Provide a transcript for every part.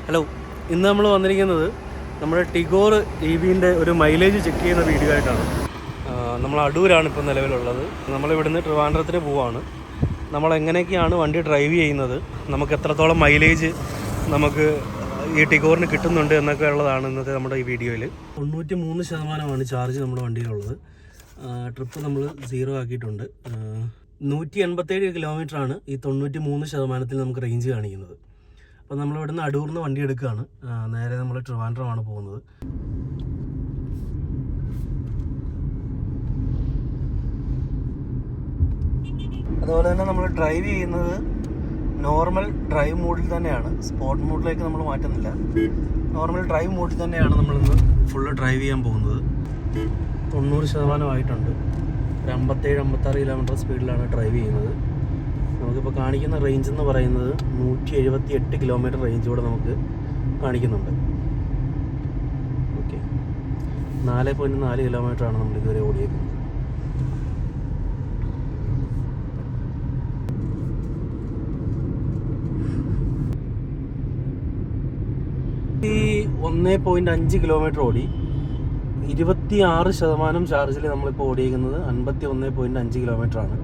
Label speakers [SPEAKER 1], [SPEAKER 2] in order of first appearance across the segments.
[SPEAKER 1] Hello, ഇന്ന് നമ്മൾ വന്നിരിക്കുന്നത് നമ്മുടെ ടിഗോർ EVൻ്റെ ഒരു മൈലേജ് ചെക്ക് ചെയ്യുന്ന വീഡിയോ ആയിട്ടാണ്. നമ്മൾ അടൂരാണ് ഇപ്പോൾ നിലവിലുള്ളത്. നമ്മളിവിടുന്ന് ട്രിവാൻഡ്രത്തിന് പോവാണ്. നമ്മൾ എങ്ങനെയൊക്കെയാണ് വണ്ടി ഡ്രൈവ് ചെയ്യുന്നത്, നമുക്ക് എത്രത്തോളം മൈലേജ് നമുക്ക് ഈ ടിഗോറിന് കിട്ടുന്നുണ്ട് എന്നൊക്കെ ഉള്ളതാണ് ഇന്നത്തെ നമ്മുടെ ഈ വീഡിയോയിൽ. 93% ചാർജ് നമ്മുടെ വണ്ടിയിലുള്ളത്. ട്രിപ്പ് നമ്മൾ 0 ആക്കിയിട്ടുണ്ട്. 187 കിലോമീറ്ററാണ് ഈ 93% നമുക്ക് റേഞ്ച് കാണിക്കുന്നത്. അപ്പോൾ നമ്മളിവിടുന്ന് അടൂർന്ന് വണ്ടി എടുക്കുകയാണ്. നേരെ നമ്മൾ ട്രിവാൻഡ്രമാണ് പോകുന്നത്. അതുപോലെ തന്നെ നമ്മൾ ഡ്രൈവ് ചെയ്യുന്നത് നോർമൽ ഡ്രൈവ് മോഡിൽ തന്നെയാണ്. സ്പോർട്ട് മോഡിലേക്ക് നമ്മൾ മാറ്റുന്നില്ല. നോർമൽ ഡ്രൈവ് മോഡിൽ തന്നെയാണ് നമ്മളിന്ന് ഫുള്ള് ഡ്രൈവ് ചെയ്യാൻ പോകുന്നത്. 90% ആയിട്ടുണ്ട്. ഒരു 57-56 കിലോമീറ്റർ സ്പീഡിലാണ് ഡ്രൈവ് ചെയ്യുന്നത്. നമുക്കിപ്പോൾ കാണിക്കുന്ന റേഞ്ച് എന്ന് പറയുന്നത് 178 കിലോമീറ്റർ റേഞ്ച് കൂടെ നമുക്ക് കാണിക്കുന്നുണ്ട്. ഓക്കെ, 4.4 കിലോമീറ്ററാണ് നമ്മൾ ഇതുവരെ ഓടിയേക്കുന്നത്. ഈ 1.5 കിലോമീറ്റർ ഓടി 26% ചാർജിൽ നമ്മളിപ്പോൾ ഓടിയേക്കുന്നത് 51.5 കിലോമീറ്ററാണ്.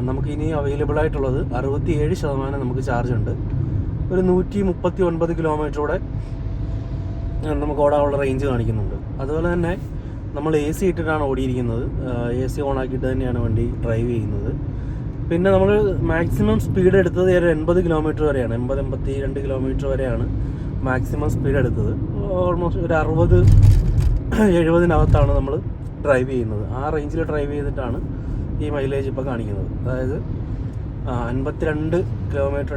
[SPEAKER 1] നമുക്ക് ഇനി അവൈലബിൾ ആയിട്ടുള്ളത് 67% നമുക്ക് ചാർജ് ഉണ്ട്. ഒരു 139 കിലോമീറ്ററൂടെ നമുക്ക് ഓടാനുള്ള റേഞ്ച് കാണിക്കുന്നുണ്ട്. അതുപോലെ തന്നെ നമ്മൾ AC ഇട്ടിട്ടാണ് ഓടിയിരിക്കുന്നത്. AC ഓൺ ആക്കിയിട്ട് തന്നെയാണ് വണ്ടി ഡ്രൈവ് ചെയ്യുന്നത്. പിന്നെ നമ്മൾ മാക്സിമം സ്പീഡ് എടുത്തത് ഒരു 80 കിലോമീറ്റർ വരെയാണ്. 82 കിലോമീറ്റർ വരെയാണ് മാക്സിമം സ്പീഡ് എടുത്തത്. ഓൾമോസ്റ്റ് ഒരു 60-70 നമ്മൾ ഡ്രൈവ് ചെയ്യുന്നത്. ആ റേഞ്ചിൽ ഡ്രൈവ് ചെയ്തിട്ടാണ് ഈ മൈലേജ് ഇപ്പോൾ കാണിക്കുന്നത്. അതായത് 52 കിലോമീറ്റർ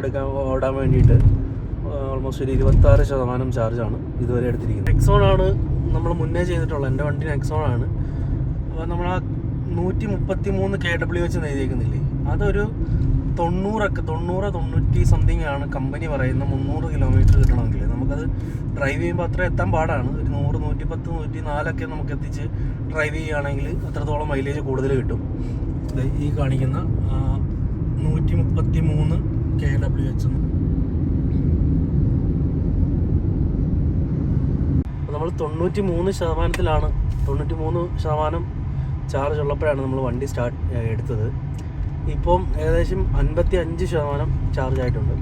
[SPEAKER 1] ഓടാൻ വേണ്ടിയിട്ട് ഓൾമോസ്റ്റ് ഒരു 26% ചാർജാണ് ഇതുവരെ എടുത്തിരിക്കുന്നത്. നെക്സോണാണ് നമ്മൾ മുന്നേ ചെയ്തിട്ടുള്ളത്. എൻ്റെ വണ്ടി നെക്സോണാണ്. അപ്പോൾ നമ്മൾ ആ 133 kW വെച്ച് എഴുതിയേക്കുന്നില്ലേ, അതൊരു 90 സംതിങ് ആണ് കമ്പനി പറയുന്ന. 300 കിലോമീറ്റർ കിട്ടണമെങ്കിൽ നമുക്കത് ഡ്രൈവ് ചെയ്യുമ്പോൾ അത്ര എത്താൻ പാടാണ്. ഒരു 100, 110, 104 നമുക്ക് എത്തിച്ച് ഡ്രൈവ് ചെയ്യുകയാണെങ്കിൽ അത്രത്തോളം മൈലേജ് കൂടുതൽ കിട്ടും. ഈ കാണിക്കുന്ന 133 kW വെച്ച് നമ്മൾ 93%, 93% ചാർജ് ഉള്ളപ്പോഴാണ് നമ്മൾ വണ്ടി എടുത്തത്. ഇപ്പം ഏകദേശം 55% ചാർജ് ആയിട്ടുണ്ട്.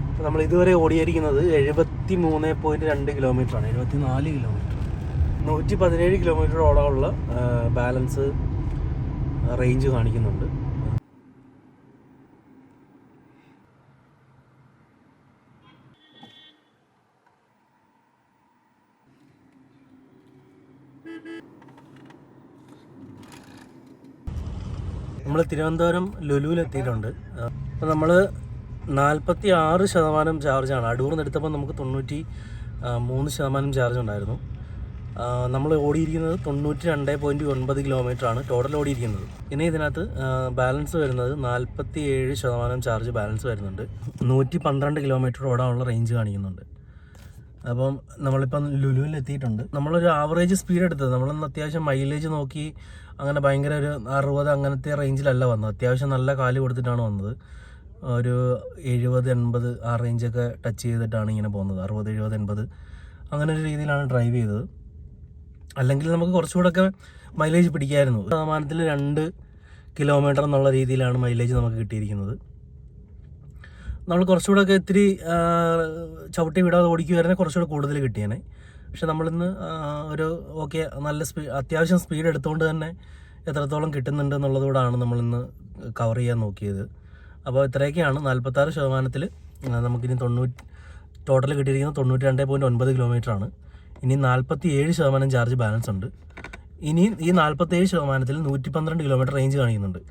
[SPEAKER 1] അപ്പോൾ നമ്മൾ ഇതുവരെ ഓടിയിരിക്കുന്നത് 73.2 കിലോമീറ്ററാണ്. 74 കിലോമീറ്റർ, 117 കിലോമീറ്റർ ഓടാനുള്ള ബാലൻസ് റേഞ്ച് കാണിക്കുന്നുണ്ട്. നമ്മൾ തിരുവനന്തപുരം ലുലുവിലെത്തിയിട്ടുണ്ട്. അപ്പോൾ നമ്മൾ 46% ചാർജാണ്. അടൂർന്ന് എടുത്തപ്പോൾ നമുക്ക് 93% ചാർജ് ഉണ്ടായിരുന്നു. നമ്മൾ ഓടിയിരിക്കുന്നത് 92.9 കിലോമീറ്ററാണ് ടോട്ടൽ ഓടിയിരിക്കുന്നത്. ഇനി ഇതിനകത്ത് ബാലൻസ് വരുന്നത് 47% ചാർജ് ബാലൻസ് വരുന്നുണ്ട്. 112 കിലോമീറ്റർ ഓടാനുള്ള റേഞ്ച് കാണിക്കുന്നുണ്ട്. അപ്പം നമ്മളിപ്പം ലുലുവിൽ എത്തിയിട്ടുണ്ട്. നമ്മളൊരു ആവറേജ് സ്പീഡ് എടുത്തത്. നമ്മളൊന്ന് അത്യാവശ്യം മൈലേജ് നോക്കി അങ്ങനെ ഭയങ്കര ഒരു 60 അങ്ങനത്തെ റേഞ്ചിലല്ല വന്നത്. അത്യാവശ്യം നല്ല കാല് കൊടുത്തിട്ടാണ് വന്നത്. ഒരു 70-80 ആ റേഞ്ചൊക്കെ ടച്ച് ചെയ്തിട്ടാണ് ഇങ്ങനെ പോകുന്നത്. 60-70-80 അങ്ങനെ ഒരു രീതിയിലാണ് ഡ്രൈവ് ചെയ്തത്. അല്ലെങ്കിൽ നമുക്ക് കുറച്ചുകൂടെ ഒക്കെ മൈലേജ് പിടിക്കായിരുന്നു. 2 കിലോമീറ്റർ എന്നുള്ള രീതിയിലാണ് മൈലേജ് നമുക്ക് കിട്ടിയിരിക്കുന്നത്. നമ്മൾ കുറച്ചുകൂടെ ഒക്കെ ഇത്തിരി ചവിട്ടി വിടാതെ ഓടിക്കുമായിരുന്നെങ്കിൽ കുറച്ചുകൂടെ കൂടുതൽ കിട്ടിയേനെ. പക്ഷെ നമ്മളിന്ന് ഒരു നല്ല അത്യാവശ്യം സ്പീഡ് എടുത്തുകൊണ്ട് തന്നെ എത്രത്തോളം കിട്ടുന്നുണ്ട് എന്നുള്ളതുകൊണ്ടാണ് നമ്മളിന്ന് കവർ ചെയ്യാൻ നോക്കിയത്. അപ്പോൾ ഇത്രയൊക്കെയാണ്. 46% നമുക്കിനി ടോട്ടൽ കിട്ടിയിരിക്കുന്നത് 92.9 കിലോമീറ്ററാണ്. ഇനി 47% ചാർജ് ബാലൻസ് ഉണ്ട്. ഇനി ഈ 47%-ൽ 112 കിലോമീറ്റർ റേഞ്ച് കാണിക്കുന്നുണ്ട്.